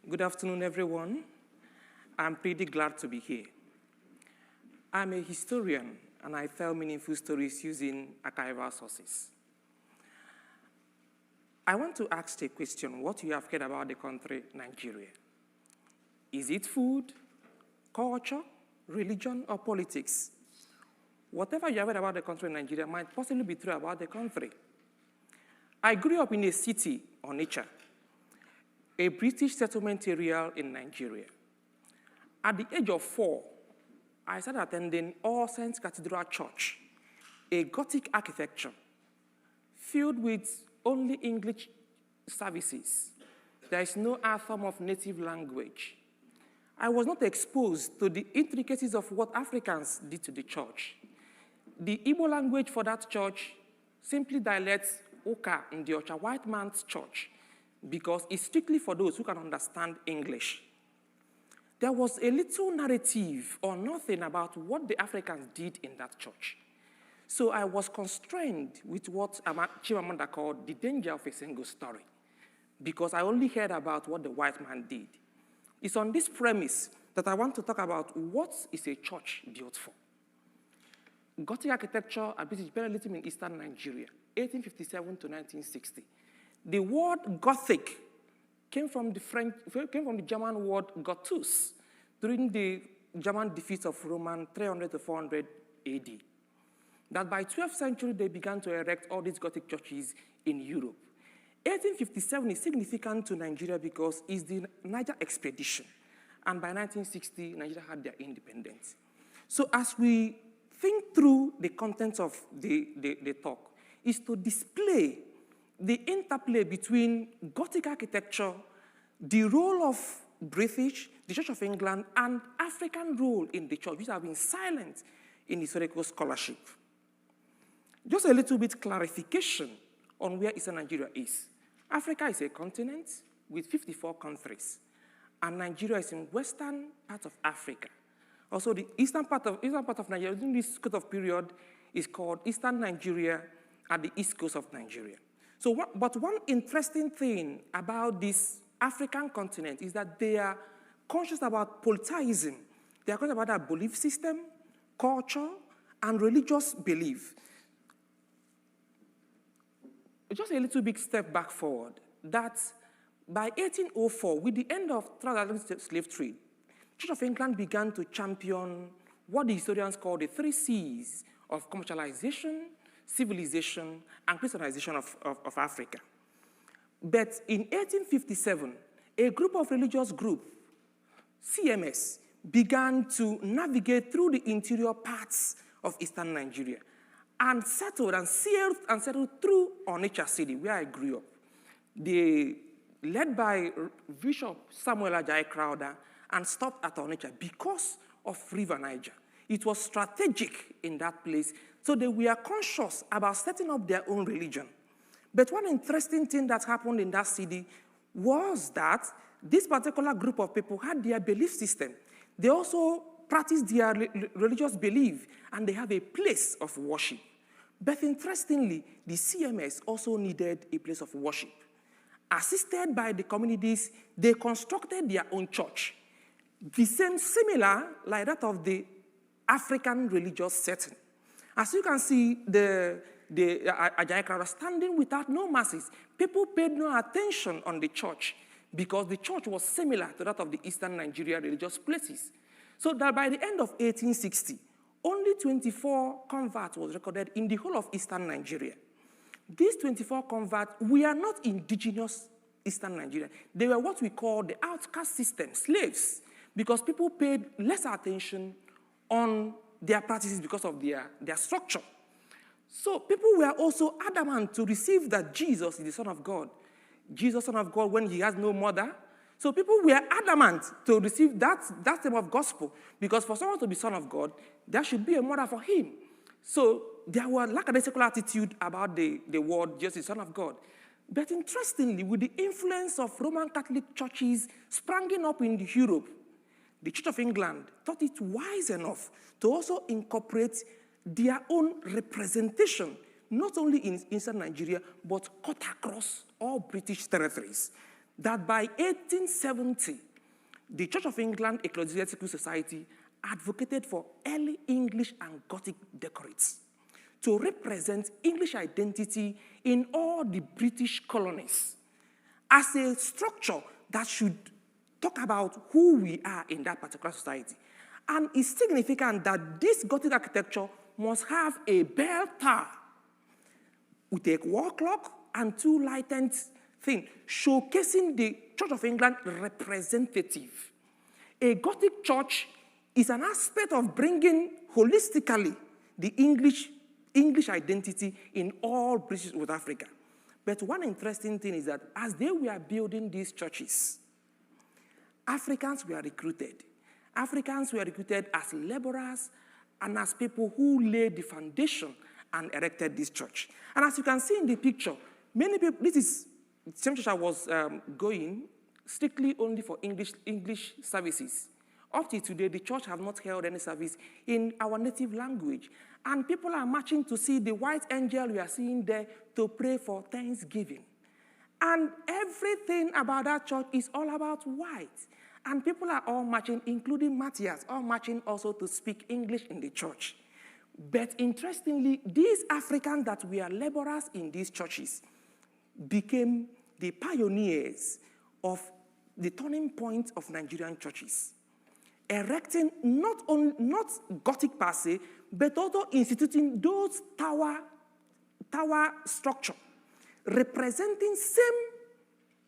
Good afternoon, everyone. I'm pretty glad to be here. I'm a historian, and I tell meaningful stories using archival sources. I want to ask a question, what you have heard about the country Nigeria. Is it food, culture, religion, or politics? Whatever you have heard about the country Nigeria might possibly be true about the country. I grew up in a city, Onitsha, a British settlement area in Nigeria. At the age of 4, I started attending All Saints Cathedral Church, a Gothic architecture filled with only English services. There is no other form of native language. I was not exposed to the intricacies of what Africans did to the church. The Igbo language for that church simply dialects Oka in the Ocha white man's church because it's strictly for those who can understand English. There was a little narrative or nothing about what the Africans did in that church. So I was constrained with what Chimamanda called the danger of a single story, because I only heard about what the white man did. It's on this premise that I want to talk about what is a church built for. Gothic architecture and British imperialism in eastern Nigeria, 1857 to 1960. The word Gothic came from the German word Gothus during the German defeat of Roman 300 to 400 AD. That by 12th century, they began to erect all these Gothic churches in Europe. 1857 is significant to Nigeria because it's the Niger expedition. And by 1960, Nigeria had their independence. So as we think through the contents of the talk, is to display the interplay between Gothic architecture, the role of British, the Church of England, and African role in the church, which have been silent in historical scholarship. Just a little bit clarification on where Eastern Nigeria is. Africa is a continent with 54 countries, and Nigeria is in western part of Africa. Also, the eastern part of Nigeria, during this sort of period, is called Eastern Nigeria at the east coast of Nigeria. So, but one interesting thing about this African continent is that they are conscious about polytheism. They are conscious about their belief system, culture, and religious belief. Just a little big step back forward, that by 1804, with the end of transatlantic slave trade, Church of England began to champion what the historians call the 3 C's of commercialization, civilization, and Christianization of Africa. But in 1857, a group of religious groups, CMS, began to navigate through the interior parts of eastern Nigeria and settled through Onitsha City, where I grew up. They, led by Bishop Samuel Ajayi Crowther, and stopped at Onitsha because of River Niger. It was strategic in that place, so they were conscious about setting up their own religion. But one interesting thing that happened in that city was that this particular group of people had their belief system. They also practiced their religious belief, and they have a place of worship. But interestingly, the CMS also needed a place of worship. Assisted by the communities, they constructed their own church. The same, similar, like that of the African religious setting. As you can see, the Ajayi Crowther standing without no masses. People paid no attention on the church because the church was similar to that of the Eastern Nigeria religious places. So that by the end of 1860, only 24 converts was recorded in the whole of Eastern Nigeria. These 24 converts were not indigenous Eastern Nigeria. They were what we call the outcast system, slaves, because people paid less attention on their practices because of their structure. So people were also adamant to receive that Jesus is the Son of God. Jesus, Son of God, when he has no mother. So people were adamant to receive that type of gospel, because for someone to be Son of God, there should be a mother for him. So there was lackadaisical attitude about the word Jesus is Son of God. But interestingly, with the influence of Roman Catholic churches springing up in Europe, the Church of England thought it wise enough to also incorporate their own representation, not only in Eastern Nigeria, but cut across all British territories. that by 1870, the Church of England Ecclesiastical Society advocated for early English and Gothic decorates to represent English identity in all the British colonies as a structure that should talk about who we are in that particular society. And it's significant that this Gothic architecture must have a bell tower with a wall clock and two lighted things, showcasing the Church of England representative. A Gothic church is an aspect of bringing holistically the English identity in all British South Africa. But one interesting thing is that as they were building these churches, Africans were recruited. Africans were recruited as laborers and as people who laid the foundation and erected this church. And as you can see in the picture, many people, this is the same church I was going strictly only for English services. Up to today, the church has not held any service in our native language. And people are marching to see the white angel we are seeing there to pray for Thanksgiving. And everything about that church is all about white. And people are all marching, including Mathias, all marching also to speak English in the church. But interestingly, these Africans that were laborers in these churches became the pioneers of the turning point of Nigerian churches, erecting not Gothic per se, but also instituting those tower structure, representing same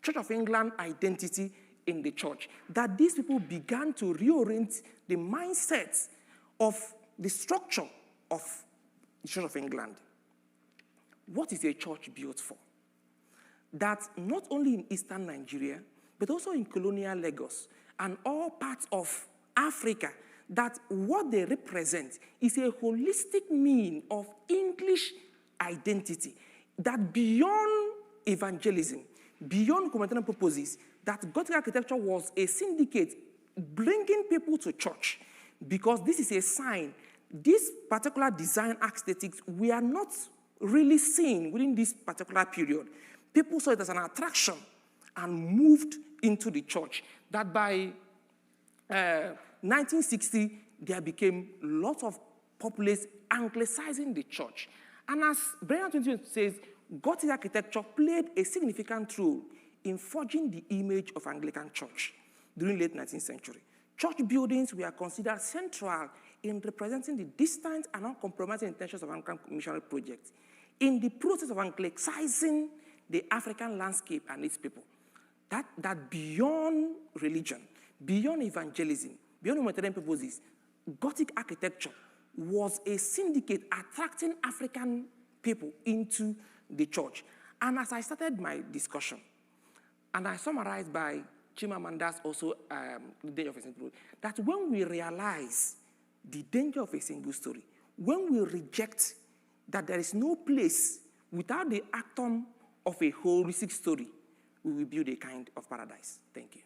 Church of England identity in the church, that these people began to reorient the mindset of the structure of the Church of England. What is a church built for? That not only in Eastern Nigeria, but also in colonial Lagos and all parts of Africa, that what they represent is a holistic mean of English identity, that beyond evangelism, beyond humanitarian purposes, that Gothic architecture was a syndicate bringing people to church, because this is a sign. This particular design aesthetics we are not really seen within this particular period. People saw it as an attraction and moved into the church. That by 1960, there became lots of populace anglicizing the church. And as Brian 20 says, Gothic architecture played a significant role in forging the image of Anglican church during the late 19th century. Church buildings were considered central in representing the distant and uncompromising intentions of Anglican missionary projects in the process of Anglicizing the African landscape and its people. That beyond religion, beyond evangelism, beyond humanitarian purposes, Gothic architecture was a syndicate attracting African people into the church. And as I started my discussion, and I summarized by Chimamanda's also the danger of a single story, that when we realize the danger of a single story, when we reject that there is no place without the atom of a holistic story, we will build a kind of paradise. Thank you.